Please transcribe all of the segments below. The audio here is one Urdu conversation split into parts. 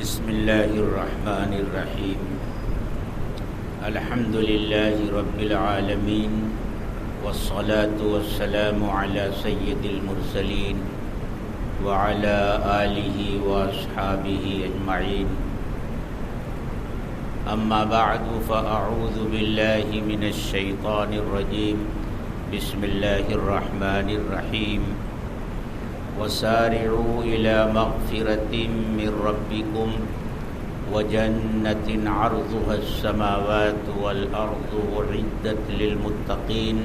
بسم اللہ الرحمن الرحیم الحمد للہ رب العالمین والصلاة والسلام علی سید المرسلین وعلی آلہ واصحابہ اجمعین اما بعد فاعوذ باللہ من الشیطان الرجیم بسم اللہ الرحمن الرحیم وسارعوا إلى مغفرة من ربكم وجنة عرضها السماوات والأرض أعدت للمتقين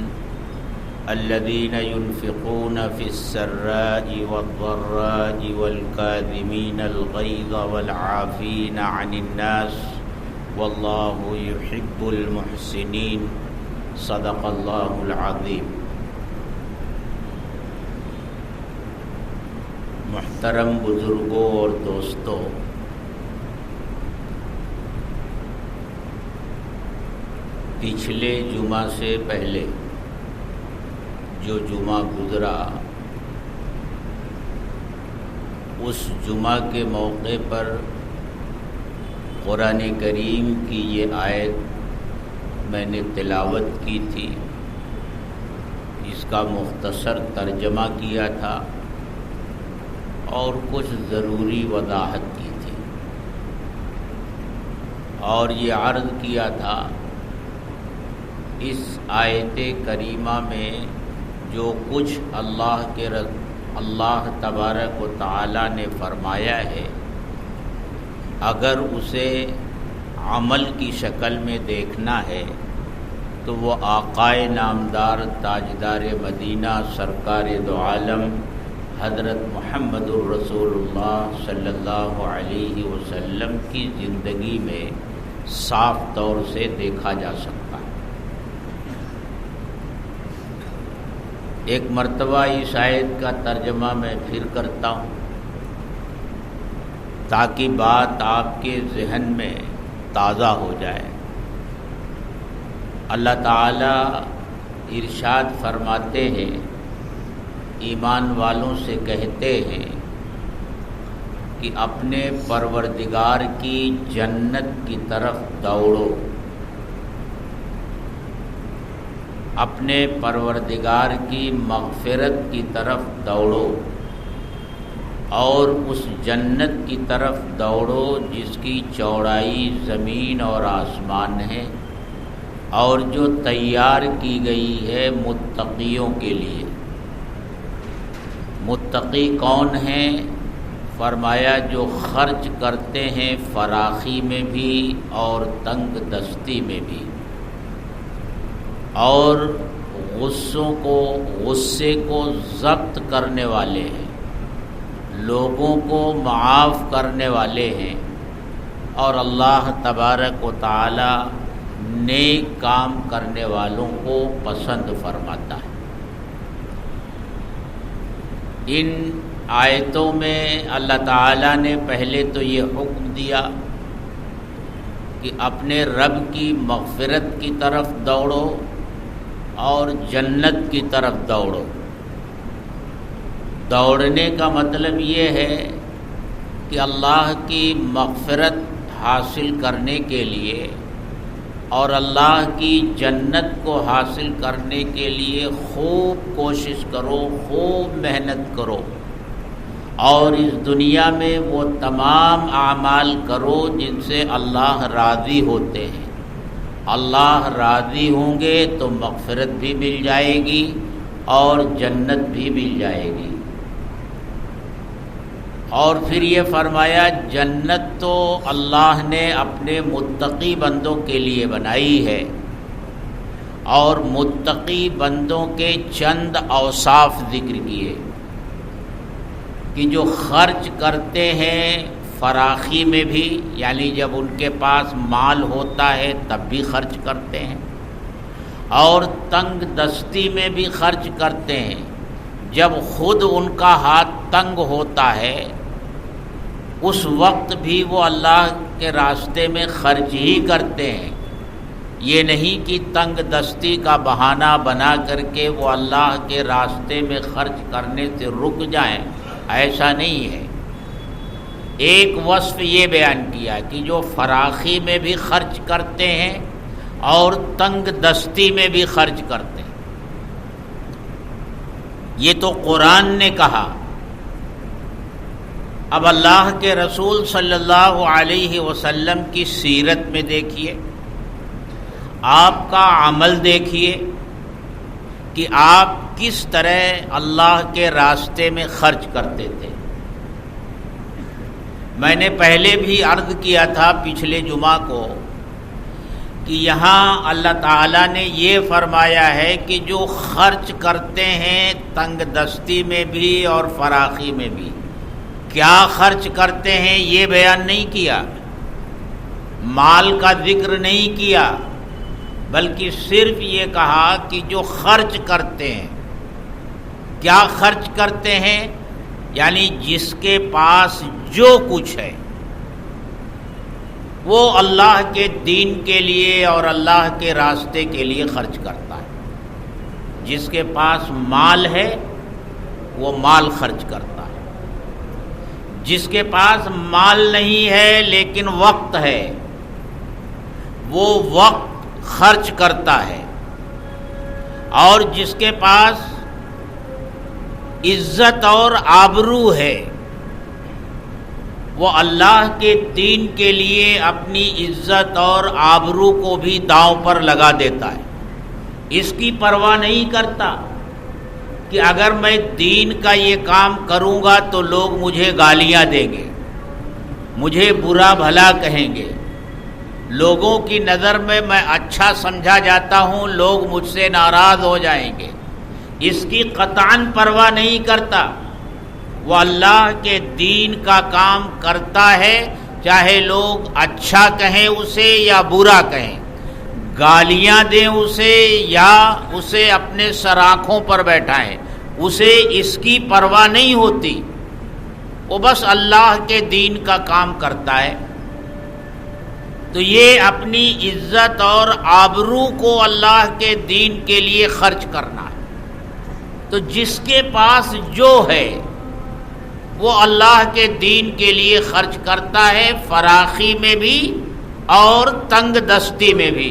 الذين ينفقون في السراء والضراء والكاظمين الغيظ والعافين عن الناس والله يحب المحسنين صدق الله العظيم۔ محترم بزرگوں اور دوستوں، پچھلے جمعہ سے پہلے جو جمعہ گزرا، اس جمعہ کے موقع پر قرآن کریم کی یہ آیت میں نے تلاوت کی تھی، اس کا مختصر ترجمہ کیا تھا اور کچھ ضروری وضاحت کی تھی، اور یہ عرض کیا تھا اس آیت کریمہ میں جو کچھ اللہ تبارک و تعالی نے فرمایا ہے، اگر اسے عمل کی شکل میں دیکھنا ہے تو وہ آقائے نامدار تاجدار مدینہ سرکار دو عالم حضرت محمد الرسول اللہ صلی اللہ علیہ وسلم کی زندگی میں صاف طور سے دیکھا جا سکتا ہے۔ ایک مرتبہ اس آیت کا ترجمہ میں پھر کرتا ہوں تاکہ بات آپ کے ذہن میں تازہ ہو جائے۔ اللہ تعالی ارشاد فرماتے ہیں، ایمان والوں سے کہتے ہیں کہ اپنے پروردگار کی جنت کی طرف دوڑو، اپنے پروردگار کی مغفرت کی طرف دوڑو، اور اس جنت کی طرف دوڑو جس کی چوڑائی زمین اور آسمان ہے، اور جو تیار کی گئی ہے متقیوں کے لیے۔ متقی کون ہیں؟ فرمایا جو خرچ کرتے ہیں فراخی میں بھی اور تنگ دستی میں بھی، اور غصے کو ضبط کرنے والے ہیں، لوگوں کو معاف کرنے والے ہیں، اور اللہ تبارک و تعالی نیک کام کرنے والوں کو پسند فرماتا ہے۔ ان آیتوں میں اللہ تعالیٰ نے پہلے تو یہ حکم دیا کہ اپنے رب کی مغفرت کی طرف دوڑو اور جنت کی طرف دوڑو۔ دوڑنے کا مطلب یہ ہے کہ اللہ کی مغفرت حاصل کرنے کے لیے اور اللہ کی جنت کو حاصل کرنے کے لیے خوب کوشش کرو، خوب محنت کرو، اور اس دنیا میں وہ تمام اعمال کرو جن سے اللہ راضی ہوتے ہیں۔ اللہ راضی ہوں گے تو مغفرت بھی مل جائے گی اور جنت بھی مل جائے گی۔ اور پھر یہ فرمایا جنت تو اللہ نے اپنے متقی بندوں کے لیے بنائی ہے، اور متقی بندوں کے چند اوصاف ذکر کیے کہ جو خرچ کرتے ہیں فراخی میں بھی، یعنی جب ان کے پاس مال ہوتا ہے تب بھی خرچ کرتے ہیں، اور تنگ دستی میں بھی خرچ کرتے ہیں، جب خود ان کا ہاتھ تنگ ہوتا ہے اس وقت بھی وہ اللہ کے راستے میں خرچ ہی کرتے ہیں۔ یہ نہیں کہ تنگ دستی کا بہانہ بنا کر کے وہ اللہ کے راستے میں خرچ کرنے سے رک جائیں، ایسا نہیں ہے۔ ایک وصف یہ بیان کیا کہ جو فراخی میں بھی خرچ کرتے ہیں اور تنگ دستی میں بھی خرچ کرتے ہیں. یہ تو قرآن نے کہا. اب اللہ کے رسول صلی اللہ علیہ وسلم کی سیرت میں دیکھیے، آپ کا عمل دیکھیے کہ آپ کس طرح اللہ کے راستے میں خرچ کرتے تھے. میں نے پہلے بھی عرض کیا تھا پچھلے جمعہ کو کہ یہاں اللہ تعالیٰ نے یہ فرمایا ہے کہ جو خرچ کرتے ہیں تنگ دستی میں بھی اور فراخی میں بھی، کیا خرچ کرتے ہیں یہ بیان نہیں کیا، مال کا ذکر نہیں کیا، بلکہ صرف یہ کہا کہ جو خرچ کرتے ہیں. کیا خرچ کرتے ہیں؟ یعنی جس کے پاس جو کچھ ہے وہ اللہ کے دین کے لیے اور اللہ کے راستے کے لیے خرچ کرتا ہے. جس کے پاس مال ہے وہ مال خرچ کرتا ہے. جس کے پاس مال نہیں ہے لیکن وقت ہے وہ وقت خرچ کرتا ہے. اور جس کے پاس عزت اور آبرو ہے وہ اللہ کے دین کے لیے اپنی عزت اور آبرو کو بھی داؤں پر لگا دیتا ہے. اس کی پرواہ نہیں کرتا کہ اگر میں دین کا یہ کام کروں گا تو لوگ مجھے گالیاں دیں گے، مجھے برا بھلا کہیں گے، لوگوں کی نظر میں اچھا سمجھا جاتا ہوں، لوگ مجھ سے ناراض ہو جائیں گے. اس کی قطعاً پرواہ نہیں کرتا. وہ اللہ کے دین کا کام کرتا ہے، چاہے لوگ اچھا کہیں اسے یا برا کہیں، گالیاں دیں اسے یا اسے اپنے سراخوں پر بیٹھائیں، اسے اس کی پرواہ نہیں ہوتی. وہ بس اللہ کے دین کا کام کرتا ہے. تو یہ اپنی عزت اور آبرو کو اللہ کے دین کے لیے خرچ کرنا ہے. تو جس کے پاس جو ہے وہ اللہ کے دین کے لیے خرچ کرتا ہے، فراخی میں بھی اور تنگ دستی میں بھی.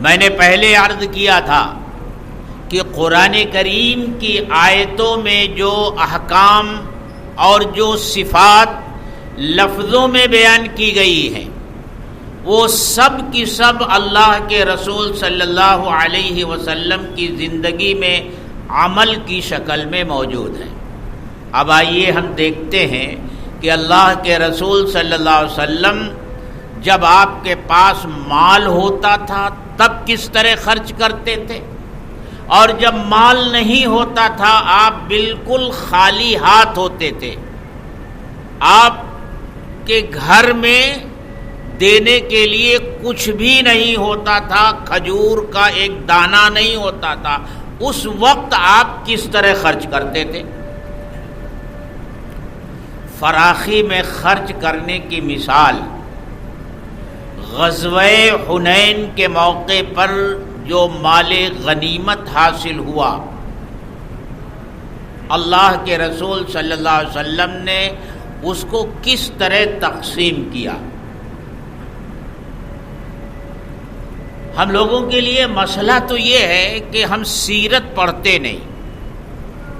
میں نے پہلے عرض کیا تھا کہ قرآن کریم کی آیتوں میں جو احکام اور جو صفات لفظوں میں بیان کی گئی ہیں وہ سب کی سب اللہ کے رسول صلی اللہ علیہ وسلم کی زندگی میں عمل کی شکل میں موجود ہیں. اب آئیے ہم دیکھتے ہیں کہ اللہ کے رسول صلی اللہ علیہ وسلم جب آپ کے پاس مال ہوتا تھا تب کس طرح خرچ کرتے تھے، اور جب مال نہیں ہوتا تھا آپ بالکل خالی ہاتھ ہوتے تھے. آپ کے گھر میں دینے کے لیے کچھ بھی نہیں ہوتا تھا، کھجور کا ایک دانہ نہیں ہوتا تھا. اس وقت آپ کس طرح خرچ کرتے تھے؟ فراخی میں خرچ کرنے کی مثال غزوہ حنین کے موقع پر جو مال غنیمت حاصل ہوا، اللہ کے رسول صلی اللہ علیہ وسلم نے اس کو کس طرح تقسیم کیا. ہم لوگوں کے لیے مسئلہ تو یہ ہے کہ ہم سیرت پڑھتے نہیں.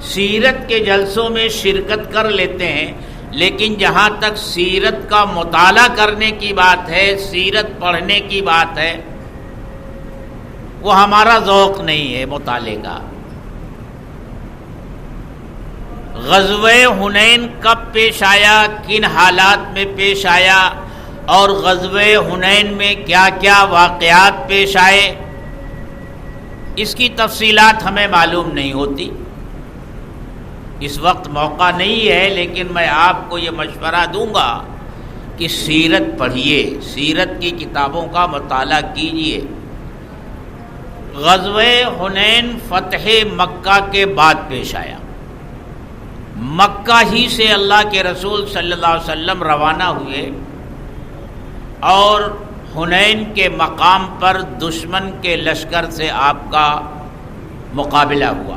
سیرت کے جلسوں میں شرکت کر لیتے ہیں، لیکن جہاں تک سیرت کا مطالعہ کرنے کی بات ہے، سیرت پڑھنے کی بات ہے، وہ ہمارا ذوق نہیں ہے مطالعے کا. غزوہ حنین کب پیش آیا، کن حالات میں پیش آیا، اور غزوہ حنین میں کیا کیا واقعات پیش آئے، اس کی تفصیلات ہمیں معلوم نہیں ہوتی. اس وقت موقع نہیں ہے، لیکن میں آپ کو یہ مشورہ دوں گا کہ سیرت پڑھیے، سیرت کی کتابوں کا مطالعہ کیجیے. غزوہ حنین فتح مکہ کے بعد پیش آیا. مکہ ہی سے اللہ کے رسول صلی اللہ علیہ وسلم روانہ ہوئے اور حنین کے مقام پر دشمن کے لشکر سے آپ کا مقابلہ ہوا.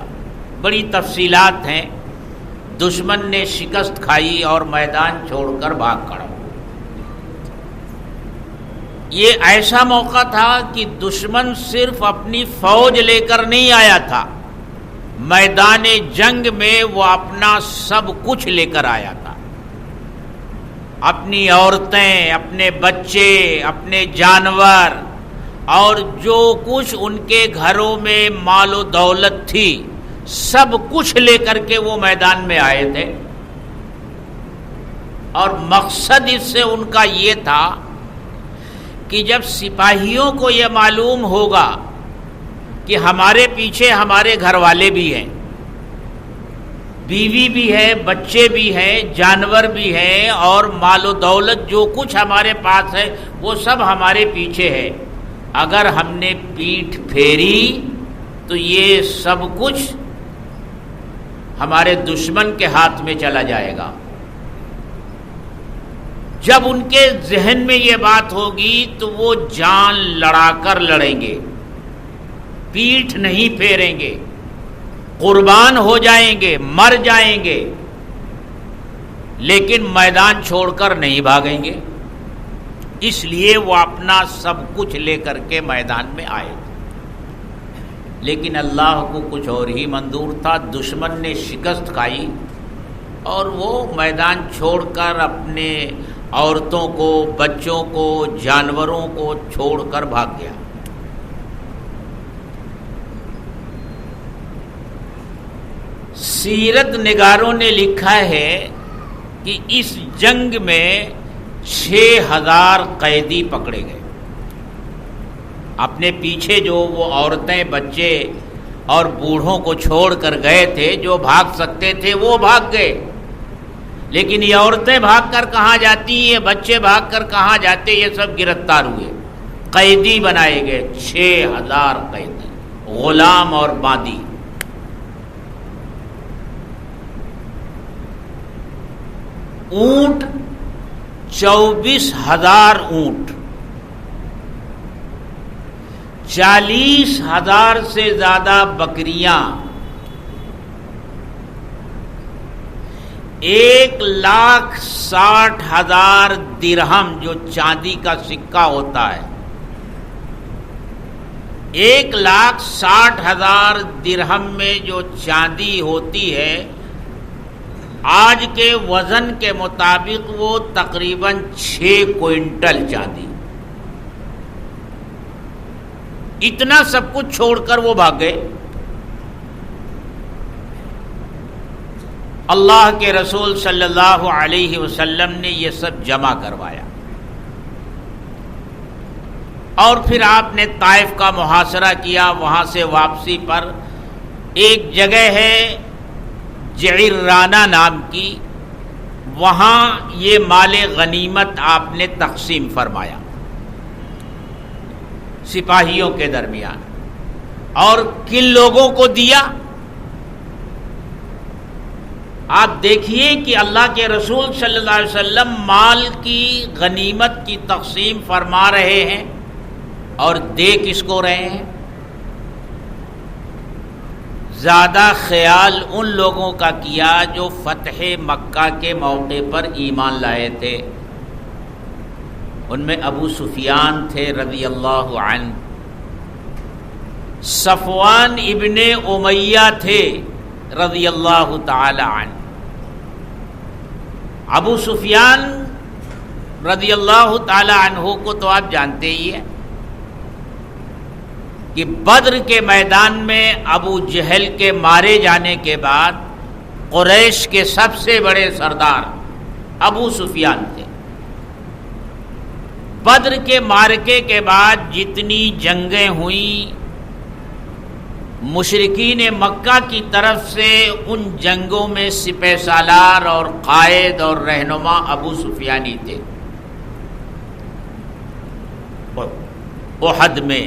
بڑی تفصیلات ہیں، دشمن نے شکست کھائی اور میدان چھوڑ کر بھاگ کھڑا. یہ ایسا موقع تھا کہ دشمن صرف اپنی فوج لے کر نہیں آیا تھا، میدان جنگ میں وہ اپنا سب کچھ لے کر آیا تھا. اپنی عورتیں، اپنے بچے، اپنے جانور اور جو کچھ ان کے گھروں میں مال و دولت تھی، سب کچھ لے کر کے وہ میدان میں آئے تھے. اور مقصد اس سے ان کا یہ تھا کہ جب سپاہیوں کو یہ معلوم ہوگا کہ ہمارے پیچھے ہمارے گھر والے بھی ہیں، بیوی بھی ہے، بچے بھی ہیں، جانور بھی ہیں، اور مال و دولت جو کچھ ہمارے پاس ہے وہ سب ہمارے پیچھے ہے، اگر ہم نے پیٹھ پھیری تو یہ سب کچھ ہمارے دشمن کے ہاتھ میں چلا جائے گا. جب ان کے ذہن میں یہ بات ہوگی تو وہ جان لڑا کر لڑیں گے، پیٹھ نہیں پھیریں گے، قربان ہو جائیں گے، مر جائیں گے، لیکن میدان چھوڑ کر نہیں بھاگیں گے. اس لیے وہ اپنا سب کچھ لے کر کے میدان میں آئے. لیکن اللہ کو کچھ اور ہی منظور تھا. دشمن نے شکست کھائی اور وہ میدان چھوڑ کر اپنے عورتوں کو، بچوں کو، جانوروں کو چھوڑ کر بھاگ گیا. سیرت نگاروں نے لکھا ہے کہ اس جنگ میں 6000 قیدی پکڑے گئے. اپنے پیچھے جو وہ عورتیں، بچے اور بوڑھوں کو چھوڑ کر گئے تھے، جو بھاگ سکتے تھے وہ بھاگ گئے. لیکن یہ عورتیں بھاگ کر کہاں جاتی، یہ بچے بھاگ کر کہاں جاتے، یہ سب گرفتار ہوئے، قیدی بنائے گئے. 6000 قیدی، غلام اور باندی. اونٹ 24,000 اونٹ، 40,000 سے زیادہ بکریاں، 1,60,000 درہم جو چاندی کا سکہ ہوتا ہے. 1,60,000 درہم میں جو چاندی ہوتی ہے، آج کے وزن کے مطابق وہ تقریباً 6 کوئنٹل چاندی. اتنا سب کچھ چھوڑ کر وہ بھاگ گئے. اللہ کے رسول صلی اللہ علیہ وسلم نے یہ سب جمع کروایا اور پھر آپ نے طائف کا محاصرہ کیا. وہاں سے واپسی پر ایک جگہ ہے جعرانہ نام کی، وہاں یہ مال غنیمت آپ نے تقسیم فرمایا سپاہیوں کے درمیان. اور کن لوگوں کو دیا؟ آپ دیکھیے کہ اللہ کے رسول صلی اللہ علیہ وسلم مال کی غنیمت کی تقسیم فرما رہے ہیں اور دے کس کو رہے ہیں؟ زیادہ خیال ان لوگوں کا کیا جو فتح مکہ کے موقع پر ایمان لائے تھے. ان میں ابو سفیان تھے رضی اللہ عنہ، صفوان ابن امیہ تھے رضی اللہ تعالی عنہ. ابو سفیان رضی اللہ تعالی عنہ کو تو آپ جانتے ہی ہیں کہ بدر کے میدان میں ابو جہل کے مارے جانے کے بعد قریش کے سب سے بڑے سردار ابو سفیان تھے. بدر کے معرکے کے بعد جتنی جنگیں ہوئیں، مشرکین مکہ کی طرف سے ان جنگوں میں سپہ سالار اور قائد اور رہنما ابو سفیان ہی تھے. احد میں،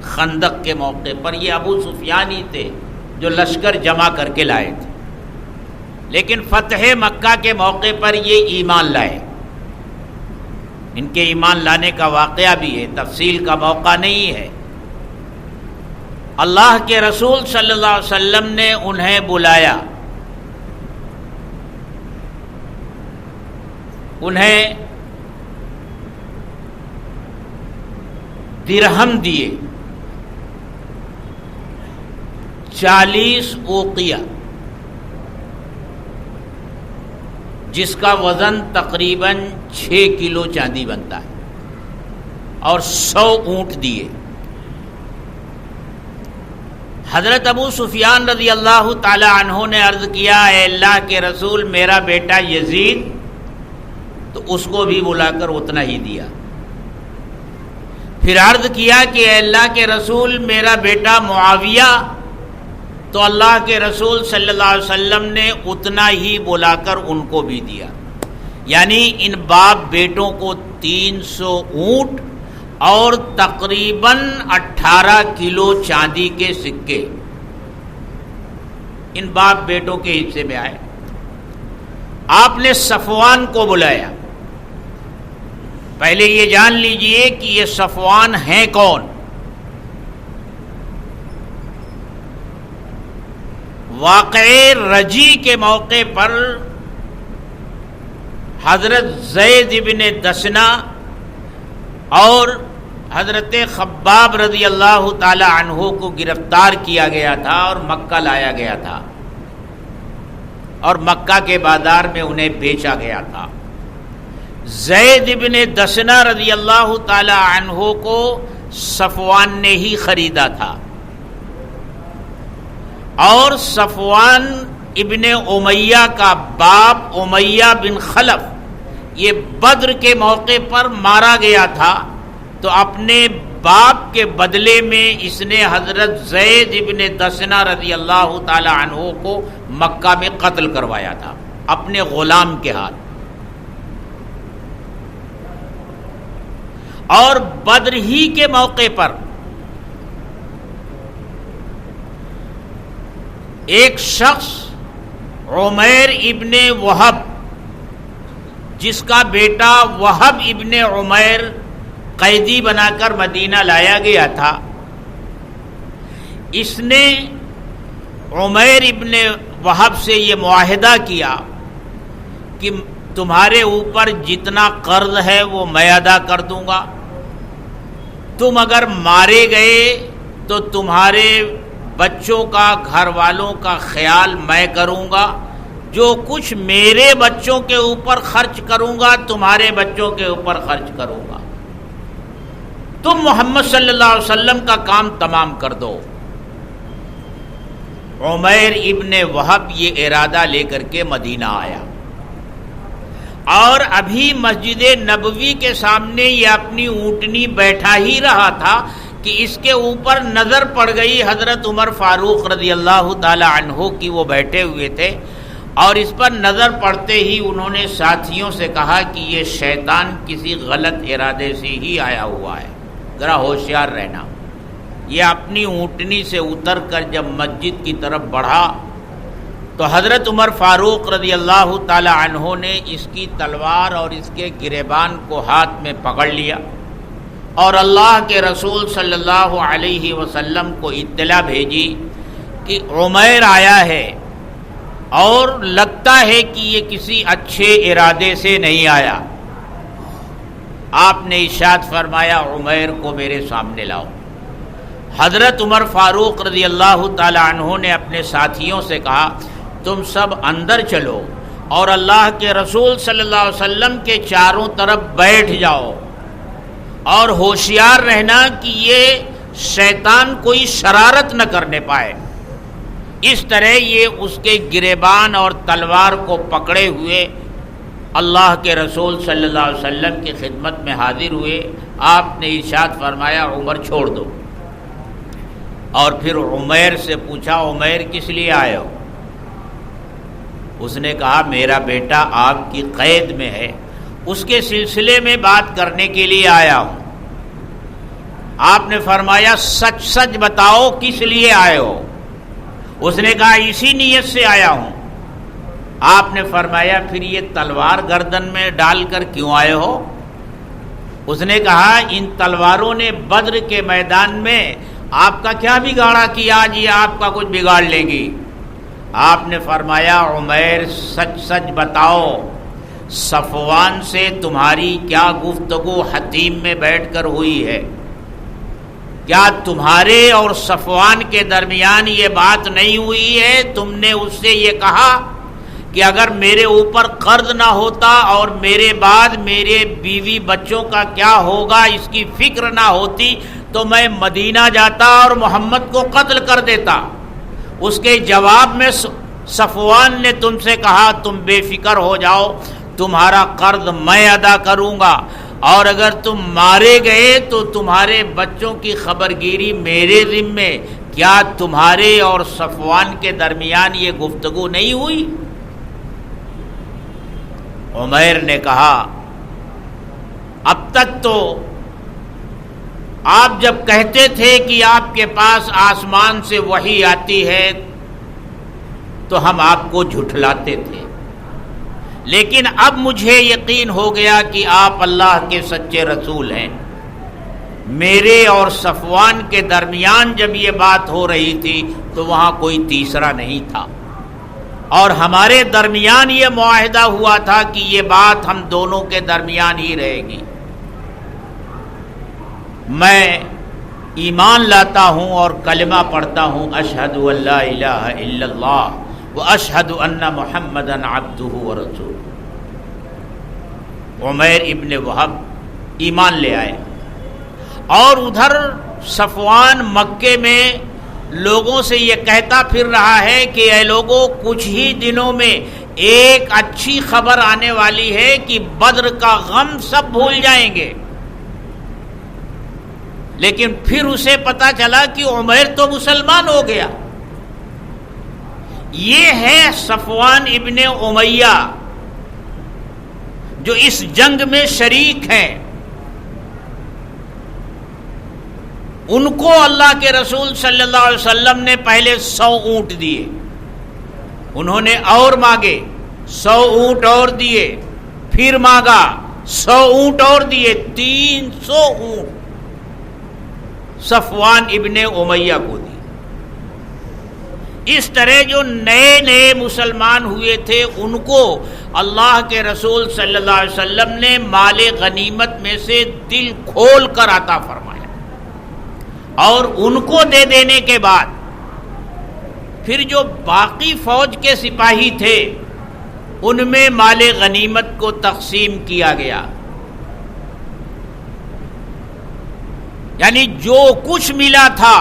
خندق کے موقع پر یہ ابو سفیان ہی تھے جو لشکر جمع کر کے لائے تھے. لیکن فتح مکہ کے موقع پر یہ ایمان لائے. ان کے ایمان لانے کا واقعہ بھی ہے، تفصیل کا موقع نہیں ہے. اللہ کے رسول صلی اللہ علیہ وسلم نے انہیں بلایا انہیں درہم دیے 40 اوقیہ، جس کا وزن تقریباً 6 کلو چاندی بنتا ہے، اور 100 اونٹ دیے۔ حضرت ابو سفیان رضی اللہ تعالی عنہ نے عرض کیا، اے اللہ کے رسول، میرا بیٹا یزید، تو اس کو بھی بلا کر اتنا ہی دیا۔ پھر عرض کیا کہ اے اللہ کے رسول، میرا بیٹا معاویہ، تو اللہ کے رسول صلی اللہ علیہ وسلم نے اتنا ہی بلا کر ان کو بھی دیا۔ یعنی ان باپ بیٹوں کو 300 اونٹ اور تقریباً 18 کلو چاندی کے سکے ان باپ بیٹوں کے حصے میں آئے۔ آپ نے صفوان کو بلایا۔ پہلے یہ جان لیجئے کہ یہ صفوان ہیں کون؟ واقعے رجی کے موقع پر حضرت زید بن دسنہ اور حضرت خباب رضی اللہ تعالی عنہ کو گرفتار کیا گیا تھا اور مکہ لایا گیا تھا، اور مکہ کے بازار میں انہیں بیچا گیا تھا۔ زید بن دسنہ رضی اللہ تعالی عنہ کو صفوان نے ہی خریدا تھا، اور صفوان ابن امیہ کا باپ امیہ بن خلف یہ بدر کے موقع پر مارا گیا تھا، تو اپنے باپ کے بدلے میں اس نے حضرت زید ابن دسنہ رضی اللہ تعالی عنہ کو مکہ میں قتل کروایا تھا اپنے غلام کے ہاتھ۔ اور بدر ہی کے موقع پر ایک شخص عمیر ابن وہب، جس کا بیٹا وہب ابن عمیر قیدی بنا کر مدینہ لایا گیا تھا، اس نے عمیر ابن وہب سے یہ معاہدہ کیا کہ تمہارے اوپر جتنا قرض ہے وہ میں ادا کر دوں گا، تم اگر مارے گئے تو تمہارے بچوں کا، گھر والوں کا خیال میں کروں گا، جو کچھ میرے بچوں کے اوپر خرچ کروں گا تمہارے بچوں کے اوپر خرچ کروں گا، تم محمد صلی اللہ علیہ وسلم کا کام تمام کر دو۔ عمیر ابن وہب یہ ارادہ لے کر کے مدینہ آیا، اور ابھی مسجد نبوی کے سامنے یہ اپنی اونٹنی بیٹھا ہی رہا تھا کہ اس کے اوپر نظر پڑ گئی حضرت عمر فاروق رضی اللہ تعالی عنہ کی، وہ بیٹھے ہوئے تھے، اور اس پر نظر پڑتے ہی انہوں نے ساتھیوں سے کہا کہ یہ شیطان کسی غلط ارادے سے ہی آیا ہوا ہے، ذرا ہوشیار رہنا۔ یہ اپنی اونٹنی سے اتر کر جب مسجد کی طرف بڑھا تو حضرت عمر فاروق رضی اللہ تعالی عنہ نے اس کی تلوار اور اس کے گریبان کو ہاتھ میں پکڑ لیا، اور اللہ کے رسول صلی اللہ علیہ وسلم کو اطلاع بھیجی کہ عمیر آیا ہے، اور لگتا ہے کہ یہ کسی اچھے ارادے سے نہیں آیا۔ آپ نے ارشاد فرمایا عمیر کو میرے سامنے لاؤ۔ حضرت عمر فاروق رضی اللہ تعالی عنہ نے اپنے ساتھیوں سے کہا تم سب اندر چلو اور اللہ کے رسول صلی اللہ علیہ وسلم کے چاروں طرف بیٹھ جاؤ، اور ہوشیار رہنا کہ یہ شیطان کوئی شرارت نہ کرنے پائے۔ اس طرح یہ اس کے گریبان اور تلوار کو پکڑے ہوئے اللہ کے رسول صلی اللہ علیہ وسلم کی خدمت میں حاضر ہوئے۔ آپ نے ارشاد فرمایا عمر چھوڑ دو، اور پھر عمیر سے پوچھا عمیر کس لیے آئے ہو؟ اس نے کہا میرا بیٹا آپ کی قید میں ہے، اس کے سلسلے میں بات کرنے کے لیے آیا ہوں۔ آپ نے فرمایا سچ سچ بتاؤ کس لیے آئے ہو؟ اس نے کہا اسی نیت سے آیا ہوں۔ آپ نے فرمایا پھر یہ تلوار گردن میں ڈال کر کیوں آئے ہو؟ اس نے کہا ان تلواروں نے بدر کے میدان میں آپ کا کیا بگاڑا کیا جی آپ کا کچھ بگاڑ لیں گی؟ آپ نے فرمایا عمیر سچ سچ بتاؤ صفوان سے تمہاری کیا گفتگو حتیم میں بیٹھ کر ہوئی ہے؟ کیا تمہارے اور صفوان کے درمیان یہ بات نہیں ہوئی ہے؟ تم نے اس سے یہ کہا کہ اگر میرے اوپر قرض نہ ہوتا اور میرے بعد میرے بیوی بچوں کا کیا ہوگا اس کی فکر نہ ہوتی تو میں مدینہ جاتا اور محمد کو قتل کر دیتا۔ اس کے جواب میں صفوان نے تم سے کہا تم بے فکر ہو جاؤ، تمہارا قرض میں ادا کروں گا، اور اگر تم مارے گئے تو تمہارے بچوں کی خبرگیری میرے ذمے۔ کیا تمہارے اور صفوان کے درمیان یہ گفتگو نہیں ہوئی؟ عمیر نے کہا اب تک تو آپ جب کہتے تھے کہ آپ کے پاس آسمان سے وحی آتی ہے تو ہم آپ کو جھٹلاتے تھے، لیکن اب مجھے یقین ہو گیا کہ آپ اللہ کے سچے رسول ہیں۔ میرے اور صفوان کے درمیان جب یہ بات ہو رہی تھی تو وہاں کوئی تیسرا نہیں تھا، اور ہمارے درمیان یہ معاہدہ ہوا تھا کہ یہ بات ہم دونوں کے درمیان ہی رہے گی۔ میں ایمان لاتا ہوں اور کلمہ پڑھتا ہوں اشہد ان لا الہ الا اللہ واشہد ان محمدا عبدہ ورسولہ۔ عمیر ابن وہب ایمان لے آئے، اور ادھر صفوان مکے میں لوگوں سے یہ کہتا پھر رہا ہے کہ اے لوگوں، کچھ ہی دنوں میں ایک اچھی خبر آنے والی ہے کہ بدر کا غم سب بھول جائیں گے۔ لیکن پھر اسے پتا چلا کہ عمیر تو مسلمان ہو گیا۔ یہ ہے صفوان ابن امیہ جو اس جنگ میں شریک ہیں۔ ان کو اللہ کے رسول صلی اللہ علیہ وسلم نے پہلے 100 اونٹ دیے، انہوں نے اور مانگے، 100 اونٹ اور دیے، پھر مانگا 100 اونٹ اور دیے، 300 اونٹ صفوان ابن امیہ کو دی۔ اس طرح جو نئے نئے مسلمان ہوئے تھے ان کو اللہ کے رسول صلی اللہ علیہ وسلم نے مال غنیمت میں سے دل کھول کر عطا فرمایا، اور ان کو دے دینے کے بعد پھر جو باقی فوج کے سپاہی تھے ان میں مال غنیمت کو تقسیم کیا گیا۔ یعنی جو کچھ ملا تھا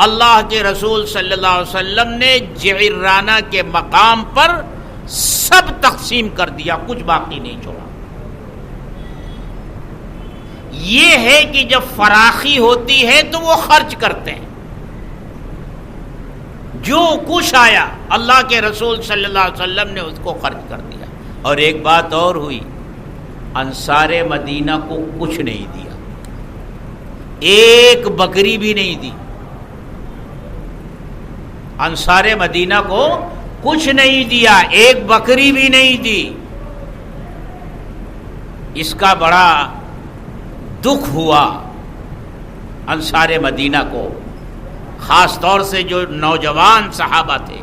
اللہ کے رسول صلی اللہ علیہ وسلم نے جعرانہ کے مقام پر سب تقسیم کر دیا، کچھ باقی نہیں چھوڑا۔ یہ ہے کہ جب فراخی ہوتی ہے تو وہ خرچ کرتے ہیں، جو کچھ آیا اللہ کے رسول صلی اللہ علیہ وسلم نے اس کو خرچ کر دیا۔ اور ایک بات اور ہوئی، انصار مدینہ کو کچھ نہیں دیا، ایک بکری بھی نہیں دی۔ انصار مدینہ کو کچھ نہیں دیا، ایک بکری بھی نہیں دی۔ اس کا بڑا دکھ ہوا انصار مدینہ کو، خاص طور سے جو نوجوان صحابہ تھے،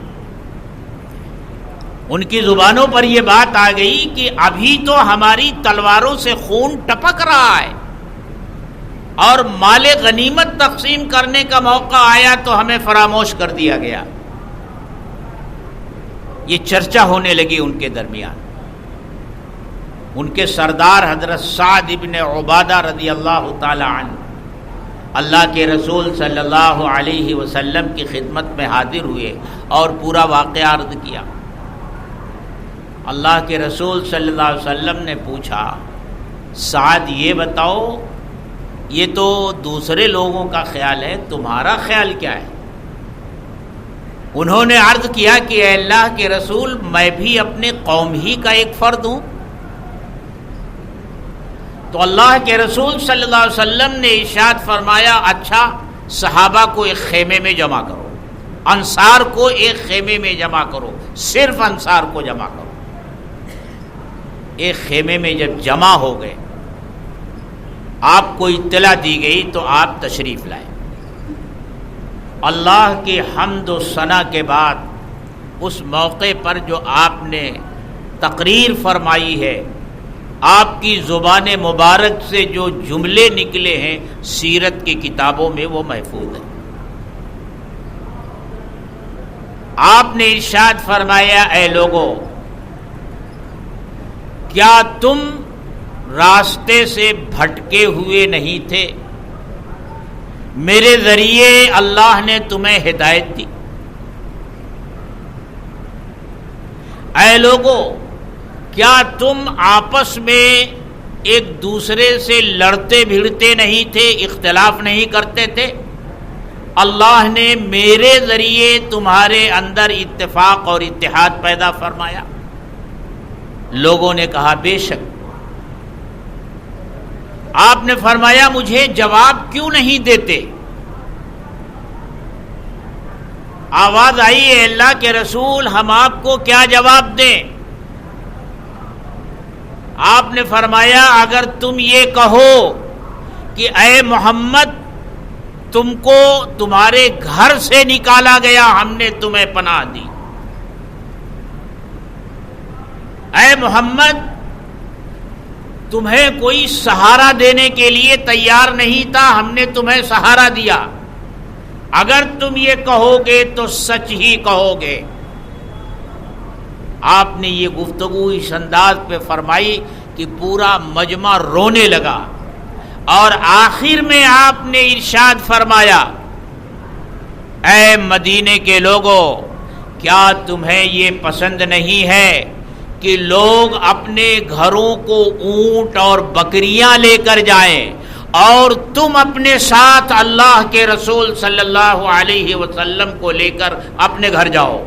ان کی زبانوں پر یہ بات آ گئی کہ ابھی تو ہماری تلواروں سے خون ٹپک رہا ہے، اور مال غنیمت تقسیم کرنے کا موقع آیا تو ہمیں فراموش کر دیا گیا۔ یہ چرچا ہونے لگی ان کے درمیان۔ ان کے سردار حضرت سعد ابن عبادہ رضی اللہ تعالی عنہ اللہ کے رسول صلی اللہ علیہ وسلم کی خدمت میں حاضر ہوئے اور پورا واقعہ عرض کیا۔ اللہ کے رسول صلی اللہ علیہ وسلم نے پوچھا، سعد یہ بتاؤ، یہ تو دوسرے لوگوں کا خیال ہے، تمہارا خیال کیا ہے؟ انہوں نے عرض کیا کہ اے اللہ کے رسول، میں بھی اپنے قوم ہی کا ایک فرد ہوں۔ تو اللہ کے رسول صلی اللہ علیہ وسلم نے ارشاد فرمایا، اچھا صحابہ کو ایک خیمے میں جمع کرو، انصار کو ایک خیمے میں جمع کرو، صرف انصار کو جمع کرو۔ ایک خیمے میں جب جمع ہو گئے، آپ کو اطلاع دی گئی تو آپ تشریف لائے۔ اللہ کی حمد و ثنا کے بعد اس موقع پر جو آپ نے تقریر فرمائی ہے آپ کی زبان مبارک سے جو جملے نکلے ہیں سیرت کی کتابوں میں وہ محفوظ ہیں۔ آپ نے ارشاد فرمایا اے لوگوں، کیا تم راستے سے بھٹکے ہوئے نہیں تھے؟ میرے ذریعے اللہ نے تمہیں ہدایت دی۔ اے لوگوں، کیا تم آپس میں ایک دوسرے سے لڑتے بھیڑتے نہیں تھے، اختلاف نہیں کرتے تھے؟ اللہ نے میرے ذریعے تمہارے اندر اتفاق اور اتحاد پیدا فرمایا۔ لوگوں نے کہا بے شک۔ آپ نے فرمایا مجھے جواب کیوں نہیں دیتے؟ آواز آئی ہے اللہ کے رسول ہم آپ کو کیا جواب دیں؟ آپ نے فرمایا اگر تم یہ کہو کہ اے محمد تم کو تمہارے گھر سے نکالا گیا، ہم نے تمہیں پناہ دی، اے محمد تمہیں کوئی سہارا دینے کے لیے تیار نہیں تھا، ہم نے تمہیں سہارا دیا، اگر تم یہ کہو گے تو سچ ہی کہو گے۔ آپ نے یہ گفتگو اس انداز پہ فرمائی کہ پورا مجمع رونے لگا، اور آخر میں آپ نے ارشاد فرمایا اے مدینے کے لوگوں، کیا تمہیں یہ پسند نہیں ہے کہ لوگ اپنے گھروں کو اونٹ اور بکریاں لے کر جائیں اور تم اپنے ساتھ اللہ کے رسول صلی اللہ علیہ وسلم کو لے کر اپنے گھر جاؤ؟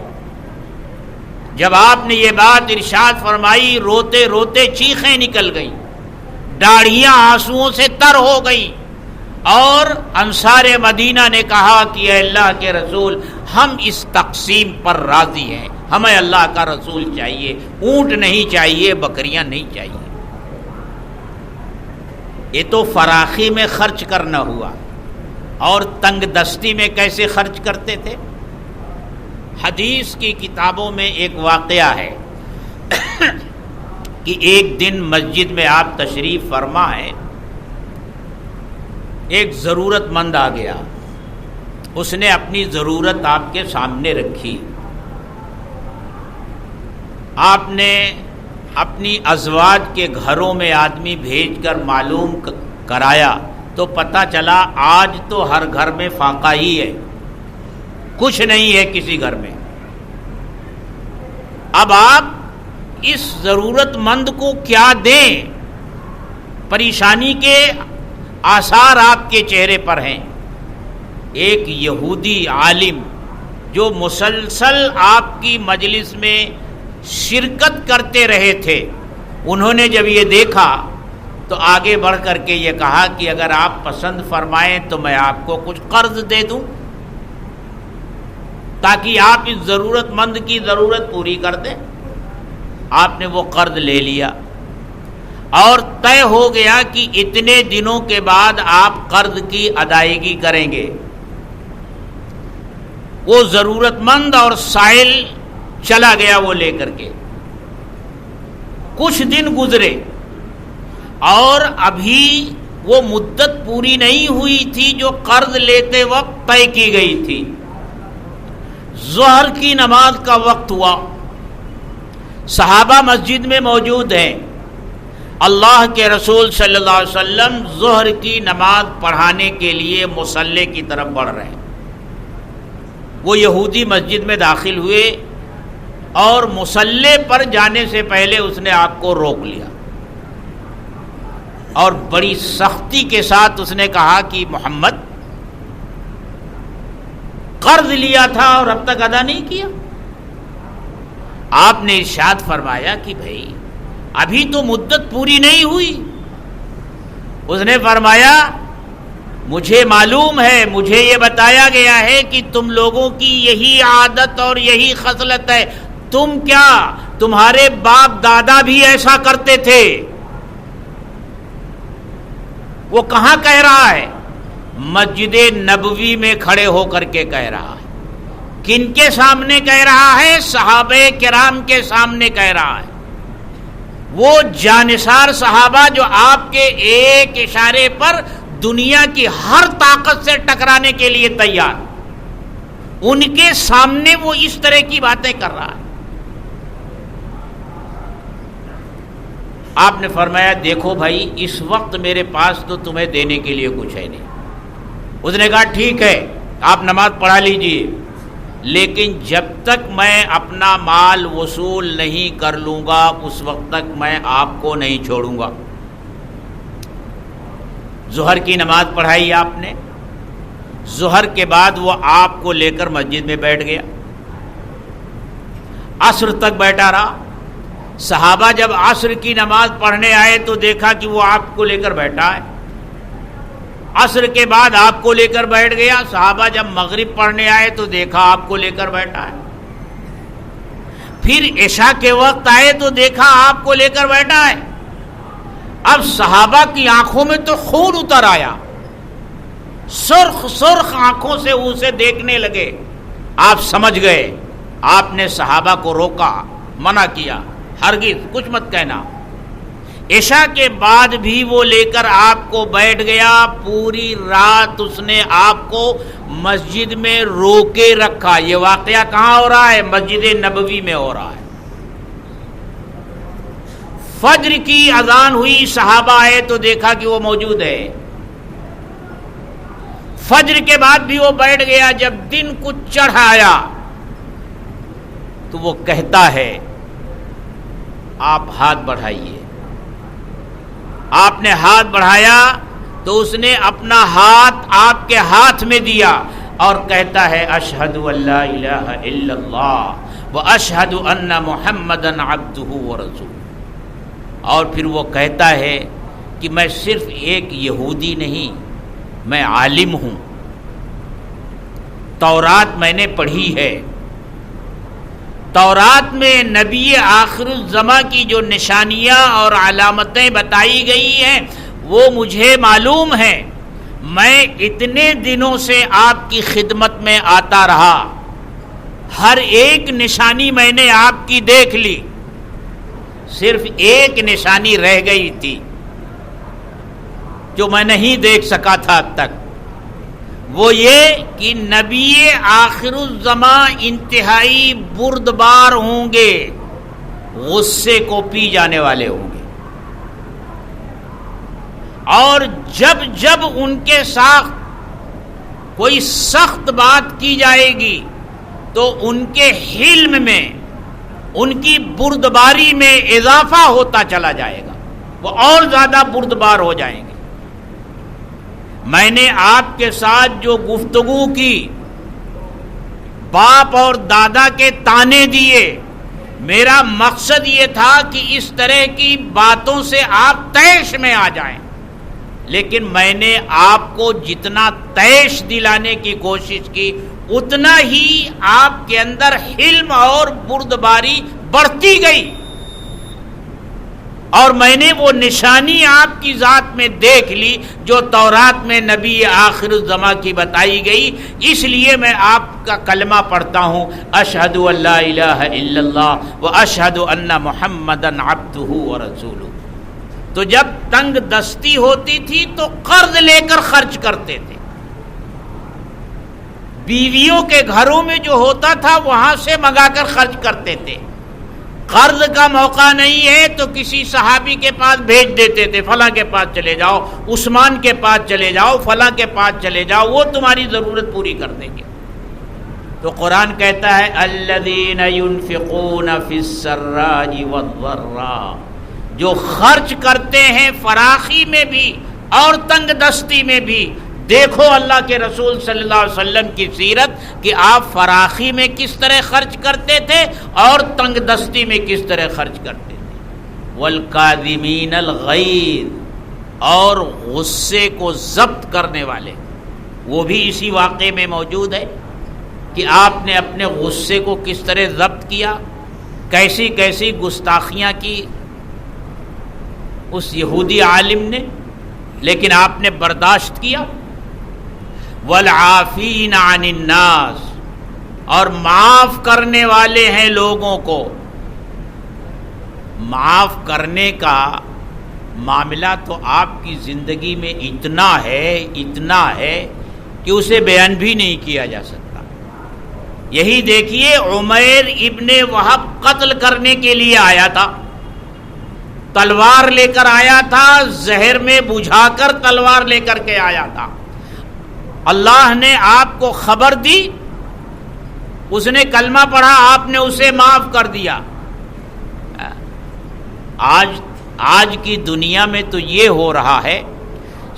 جب آپ نے یہ بات ارشاد فرمائی روتے روتے چیخیں نکل گئیں، داڑھیاں آنسوؤں سے تر ہو گئیں، اور انصار مدینہ نے کہا کہ اے اللہ کے رسول ہم اس تقسیم پر راضی ہیں، ہمیں اللہ کا رسول چاہیے، اونٹ نہیں چاہیے، بکریاں نہیں چاہیے۔ یہ تو فراخی میں خرچ کرنا ہوا، اور تنگ دستی میں کیسے خرچ کرتے تھے؟ حدیث کی کتابوں میں ایک واقعہ ہے کہ ایک دن مسجد میں آپ تشریف فرما ہیں، ایک ضرورت مند آ گیا، اس نے اپنی ضرورت آپ کے سامنے رکھی، آپ نے اپنی ازواج کے گھروں میں آدمی بھیج کر معلوم کرایا تو پتہ چلا آج تو ہر گھر میں فاقہ ہی ہے، کچھ نہیں ہے کسی گھر میں۔ اب آپ اس ضرورت مند کو کیا دیں؟ پریشانی کے آثار آپ کے چہرے پر ہیں۔ ایک یہودی عالم جو مسلسل آپ کی مجلس میں شرکت کرتے رہے تھے، انہوں نے جب یہ دیکھا تو آگے بڑھ کر کے یہ کہا کہ اگر آپ پسند فرمائیں تو میں آپ کو کچھ قرض دے دوں تاکہ آپ اس ضرورت مند کی ضرورت پوری کر دیں۔ آپ نے وہ قرض لے لیا، اور طے ہو گیا کہ اتنے دنوں کے بعد آپ قرض کی ادائیگی کریں گے۔ وہ ضرورت مند اور سائل چلا گیا وہ لے کر کے۔ کچھ دن گزرے اور ابھی وہ مدت پوری نہیں ہوئی تھی جو قرض لیتے وقت طے کی گئی تھی۔ ظہر کی نماز کا وقت ہوا، صحابہ مسجد میں موجود ہیں، اللہ کے رسول صلی اللہ علیہ وسلم ظہر کی نماز پڑھانے کے لیے مصلی کی طرف بڑھ رہے ہیں۔ وہ یہودی مسجد میں داخل ہوئے اور مصلی پر جانے سے پہلے اس نے آپ کو روک لیا، اور بڑی سختی کے ساتھ اس نے کہا کہ محمد قرض لیا تھا اور اب تک ادا نہیں کیا۔ آپ نے ارشاد فرمایا کہ بھائی ابھی تو مدت پوری نہیں ہوئی۔ اس نے فرمایا مجھے معلوم ہے، مجھے یہ بتایا گیا ہے کہ تم لوگوں کی یہی عادت اور یہی خصلت ہے، تم کیا تمہارے باپ دادا بھی ایسا کرتے تھے؟ وہ کہاں کہہ رہا ہے؟ مسجد نبوی میں کھڑے ہو کر کے کہہ رہا ہے۔ کن کے سامنے کہہ رہا ہے؟ صحابہ کرام کے سامنے کہہ رہا ہے۔ وہ جانثار صحابہ جو آپ کے ایک اشارے پر دنیا کی ہر طاقت سے ٹکرانے کے لیے تیار، ان کے سامنے وہ اس طرح کی باتیں کر رہا ہے. آپ نے فرمایا دیکھو بھائی اس وقت میرے پاس تو تمہیں دینے کے لیے کچھ ہے نہیں. اس نے کہا ٹھیک ہے آپ نماز پڑھا لیجئے، لیکن جب تک میں اپنا مال وصول نہیں کر لوں گا اس وقت تک میں آپ کو نہیں چھوڑوں گا. ظہر کی نماز پڑھائی آپ نے، ظہر کے بعد وہ آپ کو لے کر مسجد میں بیٹھ گیا، عصر تک بیٹھا رہا. صحابہ جب عصر کی نماز پڑھنے آئے تو دیکھا کہ وہ آپ کو لے کر بیٹھا ہے. عصر کے بعد آپ کو لے کر بیٹھ گیا. صحابہ جب مغرب پڑھنے آئے تو دیکھا آپ کو لے کر بیٹھا ہے. پھر عشاء کے وقت آئے تو دیکھا آپ کو لے کر بیٹھا ہے. اب صحابہ کی آنکھوں میں تو خون اتر آیا، سرخ سرخ آنکھوں سے اسے دیکھنے لگے. آپ سمجھ گئے. آپ نے صحابہ کو روکا، منع کیا، ہرگز کچھ مت کہنا. عشاء کے بعد بھی وہ لے کر آپ کو بیٹھ گیا. پوری رات اس نے آپ کو مسجد میں روکے رکھا. یہ واقعہ کہاں ہو رہا ہے؟ مسجد نبوی میں ہو رہا ہے. فجر کی اذان ہوئی، صحابہ آئے تو دیکھا کہ وہ موجود ہے. فجر کے بعد بھی وہ بیٹھ گیا. جب دن کو چڑھ آیا تو وہ کہتا ہے آپ ہاتھ بڑھائیے. آپ نے ہاتھ بڑھایا تو اس نے اپنا ہاتھ آپ کے ہاتھ میں دیا اور کہتا ہے اشہد ان لا الہ الا اللہ واشہد ان محمدا عبدہ ورسولہ. اور پھر وہ کہتا ہے کہ میں صرف ایک یہودی نہیں، میں عالم ہوں، تورات میں نے پڑھی ہے. تورات میں نبی آخر الزماں کی جو نشانیاں اور علامتیں بتائی گئی ہیں وہ مجھے معلوم ہیں. میں اتنے دنوں سے آپ کی خدمت میں آتا رہا، ہر ایک نشانی میں نے آپ کی دیکھ لی. صرف ایک نشانی رہ گئی تھی جو میں نہیں دیکھ سکا تھا اب تک، وہ یہ کہ نبی آخر الزماں انتہائی بردبار ہوں گے، غصے کو پی جانے والے ہوں گے. اور جب جب ان کے ساتھ کوئی سخت بات کی جائے گی تو ان کے حلم میں، ان کی بردباری میں اضافہ ہوتا چلا جائے گا، وہ اور زیادہ بردبار ہو جائیں گے. میں نے آپ کے ساتھ جو گفتگو کی، باپ اور دادا کے تانے دیے، میرا مقصد یہ تھا کہ اس طرح کی باتوں سے آپ طیش میں آ جائیں. لیکن میں نے آپ کو جتنا طیش دلانے کی کوشش کی اتنا ہی آپ کے اندر حلم اور بردباری بڑھتی گئی. اور میں نے وہ نشانی آپ کی ذات میں دیکھ لی جو تورات میں نبی آخر الزماں کی بتائی گئی. اس لیے میں آپ کا کلمہ پڑھتا ہوں اشہد ان لا الہ الا اللہ واشہد ان محمدا عبدہ ورسولہ. تو جب تنگ دستی ہوتی تھی تو قرض لے کر خرچ کرتے تھے. بیویوں کے گھروں میں جو ہوتا تھا وہاں سے منگا کر خرچ کرتے تھے. قرض کا موقع نہیں ہے تو کسی صحابی کے پاس بھیج دیتے تھے، فلاں کے پاس چلے جاؤ، عثمان کے پاس چلے جاؤ، فلاں کے پاس چلے جاؤ، وہ تمہاری ضرورت پوری کر دیں گے. تو قرآن کہتا ہے الذین ينفقون فی السراء والضراء، جو خرچ کرتے ہیں فراخی میں بھی اور تنگ دستی میں بھی. دیکھو اللہ کے رسول صلی اللہ علیہ وسلم کی سیرت کہ آپ فراخی میں کس طرح خرچ کرتے تھے اور تنگ دستی میں کس طرح خرچ کرتے تھے. والکاظمین الغیظ، اور غصے کو ضبط کرنے والے، وہ بھی اسی واقعے میں موجود ہے کہ آپ نے اپنے غصے کو کس طرح ضبط کیا، کیسی کیسی گستاخیاں کی اس یہودی عالم نے، لیکن آپ نے برداشت کیا. والعافین عن الناس، اور معاف کرنے والے ہیں لوگوں کو. معاف کرنے کا معاملہ تو آپ کی زندگی میں اتنا ہے کہ اسے بیان بھی نہیں کیا جا سکتا۔ یہی دیکھیے عمیر ابن وہب قتل کرنے کے لیے آیا تھا، تلوار لے کر آیا تھا، زہر میں بجھا کر تلوار لے کر کے آیا تھا۔ اللہ نے آپ کو خبر دی، اس نے کلمہ پڑھا، آپ نے اسے معاف کر دیا۔ آج کی دنیا میں تو یہ ہو رہا ہے،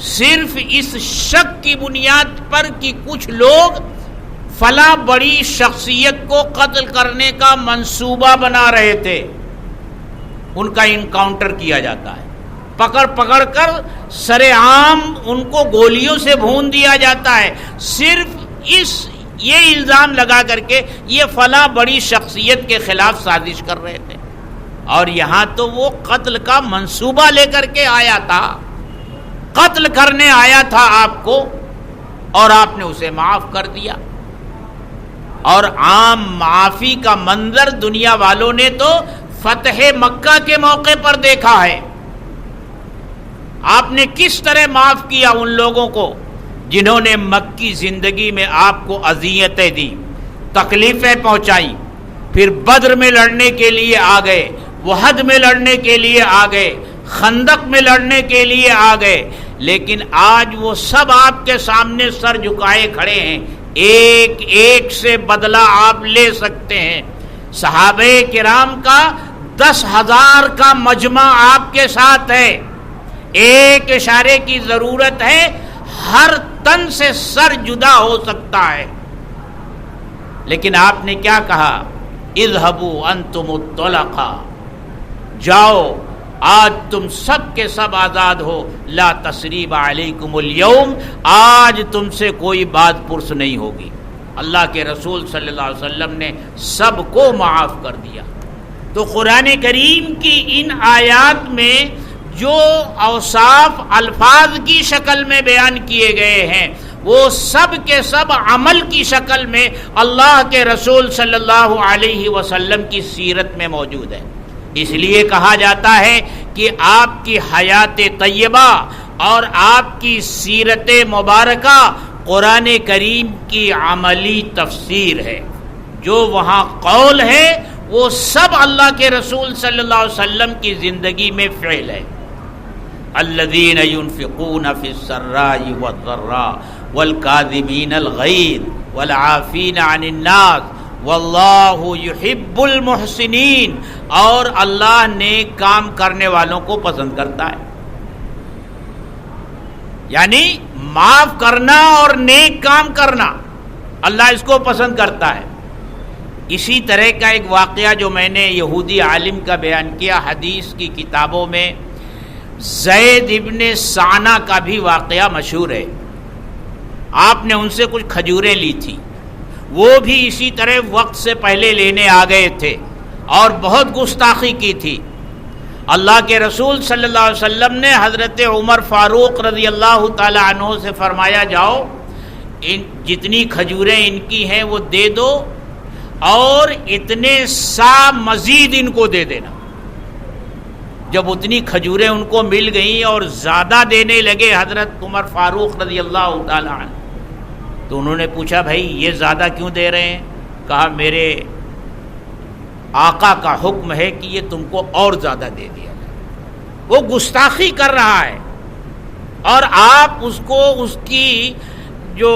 صرف اس شک کی بنیاد پر کہ کچھ لوگ فلاں بڑی شخصیت کو قتل کرنے کا منصوبہ بنا رہے تھے، ان کا انکاؤنٹر کیا جاتا ہے، پکڑ کر سر عام ان کو گولیوں سے بھون دیا جاتا ہے، صرف یہ الزام لگا کر کے یہ فلاں بڑی شخصیت کے خلاف سازش کر رہے تھے، اور یہاں تو وہ قتل کا منصوبہ لے کر کے آیا تھا، قتل کرنے آیا تھا آپ کو، اور آپ نے اسے معاف کر دیا۔ اور عام معافی کا منظر دنیا والوں نے تو فتح مکہ کے موقع پر دیکھا ہے۔ آپ نے کس طرح معاف کیا ان لوگوں کو جنہوں نے مکی زندگی میں آپ کو اذیتیں دی، تکلیفیں پہنچائیں، پھر بدر میں لڑنے کے لیے آ گئے، وحد میں لڑنے کے لیے آ گئے، خندق میں لڑنے کے لیے آ گئے، لیکن آج وہ سب آپ کے سامنے سر جھکائے کھڑے ہیں، ایک ایک سے بدلہ آپ لے سکتے ہیں۔ صحابہ کرام کا 10,000 کا مجمع آپ کے ساتھ ہے، ایک اشارے کی ضرورت ہے، ہر تن سے سر جدا ہو سکتا ہے، لیکن آپ نے کیا کہا؟ اذهبوا انتم الطلقاء، جاؤ آج تم سب کے سب آزاد ہو، لا تثریب علیکم اليوم، آج تم سے کوئی بات پرس نہیں ہوگی۔ اللہ کے رسول صلی اللہ علیہ وسلم نے سب کو معاف کر دیا۔ تو قرآن کریم کی ان آیات میں جو اوصاف الفاظ کی شکل میں بیان کیے گئے ہیں وہ سب کے سب عمل کی شکل میں اللہ کے رسول صلی اللہ علیہ وسلم کی سیرت میں موجود ہے۔ اس لیے کہا جاتا ہے کہ آپ کی حیات طیبہ اور آپ کی سیرت مبارکہ قرآن کریم کی عملی تفسیر ہے، جو وہاں قول ہے وہ سب اللہ کے رسول صلی اللہ علیہ وسلم کی زندگی میں فعل ہے۔ الذین ينفقون فی السراء والضراء والکاظمین الغیظ والعافین عن الناس واللہ یحب المحسنین، اور اللہ نیک کام کرنے والوں کو پسند کرتا ہے، یعنی معاف کرنا اور نیک کام کرنا اللہ اس کو پسند کرتا ہے۔ اسی طرح کا ایک واقعہ جو میں نے یہودی عالم کا بیان کیا، حدیث کی کتابوں میں زید ابن سانہ کا بھی واقعہ مشہور ہے۔ آپ نے ان سے کچھ کھجوریں لی تھی، وہ بھی اسی طرح وقت سے پہلے لینے آ گئے تھے اور بہت گستاخی کی تھی۔ اللہ کے رسول صلی اللہ علیہ وسلم نے حضرت عمر فاروق رضی اللہ تعالی عنہ سے فرمایا، جاؤ ان جتنی کھجوریں ان کی ہیں وہ دے دو، اور اتنے سا مزید ان کو دے دینا۔ جب اتنی کھجوریں ان کو مل گئیں اور زیادہ دینے لگے حضرت عمر فاروق رضی اللہ تعالی عنہ، تو انہوں نے پوچھا بھائی یہ زیادہ کیوں دے رہے ہیں؟ کہا میرے آقا کا حکم ہے کہ یہ تم کو اور زیادہ دے دیا جائے۔ وہ گستاخی کر رہا ہے اور آپ اس کو اس کی جو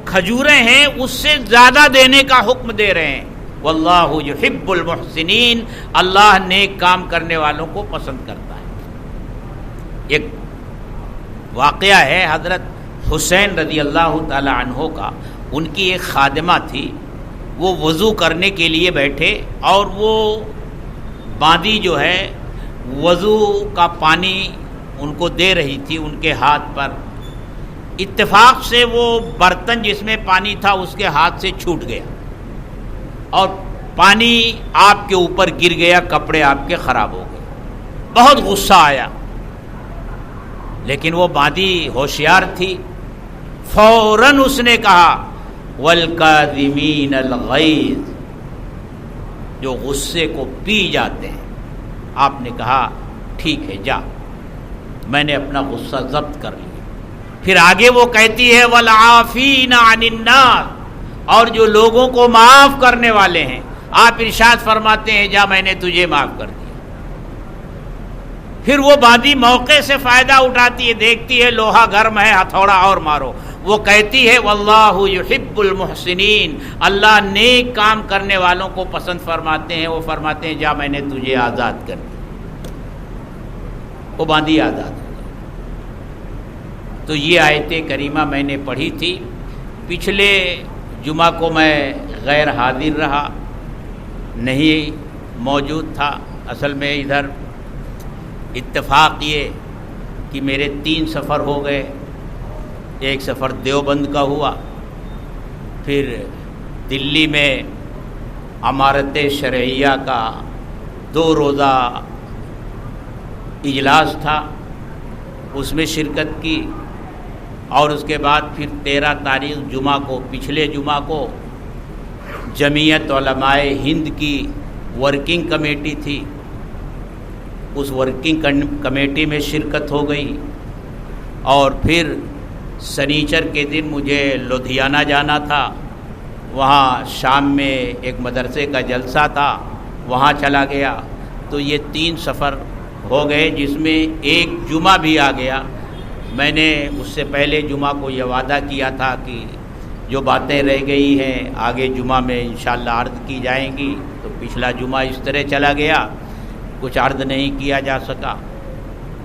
کھجوریں ہیں اس سے زیادہ دینے کا حکم دے رہے ہیں۔ واللہ یحب المحسنین، اللہ نیک کام کرنے والوں کو پسند کرتا ہے۔ ایک واقعہ ہے حضرت حسین رضی اللہ تعالی عنہ کا، ان کی ایک خادمہ تھی، وہ وضو کرنے کے لیے بیٹھے اور وہ باندی جو ہے وضو کا پانی ان کو دے رہی تھی ان کے ہاتھ پر، اتفاق سے وہ برتن جس میں پانی تھا اس کے ہاتھ سے چھوٹ گیا اور پانی آپ کے اوپر گر گیا، کپڑے آپ کے خراب ہو گئے۔ بہت غصہ آیا، لیکن وہ باندی ہوشیار تھی، فوراً اس نے کہا والکاظمین الغیظ، جو غصے کو پی جاتے ہیں، آپ نے کہا ٹھیک ہے جا، میں نے اپنا غصہ ضبط کر لیا۔ پھر آگے وہ کہتی ہے والعافین عن الناس، اور جو لوگوں کو معاف کرنے والے ہیں۔ آپ ارشاد فرماتے ہیں جا میں نے تجھے معاف کر دیا۔ پھر وہ باندی موقع سے فائدہ اٹھاتی ہے، دیکھتی ہے لوہا گرم ہے، ہتھوڑا اور مارو۔ وہ کہتی ہے واللہ یحب المحسنین، اللہ نیک کام کرنے والوں کو پسند فرماتے ہیں۔ وہ فرماتے ہیں جا میں نے تجھے آزاد کر دیا۔ وہ باندی آزاد ہو گئی۔ تو یہ آیت کریمہ میں نے پڑھی تھی۔ پچھلے جمعہ کو میں غیر حاضر رہا، نہیں موجود تھا۔ اصل میں ادھر اتفاق یہ کہ میرے 3 سفر ہو گئے۔ ایک سفر دیوبند کا ہوا، پھر دلی میں امارت شرعیہ کا 2 روزہ اجلاس تھا، اس میں شرکت کی، اور اس کے بعد پھر 13 تاریخ جمعہ کو، پچھلے جمعہ کو جمعیت علماء ہند کی ورکنگ کمیٹی تھی، اس ورکنگ کمیٹی میں شرکت ہو گئی۔ اور پھر سنیچر کے دن مجھے لدھیانہ جانا تھا، وہاں شام میں ایک مدرسے کا جلسہ تھا، وہاں چلا گیا۔ تو یہ 3 سفر ہو گئے، جس میں ایک جمعہ بھی آ گیا۔ میں نے اس سے پہلے جمعہ کو یہ وعدہ کیا تھا کہ جو باتیں رہ گئی ہیں آگے جمعہ میں انشاءاللہ عرض کی جائیں گی، تو پچھلا جمعہ اس طرح چلا گیا، کچھ عرض نہیں کیا جا سکا۔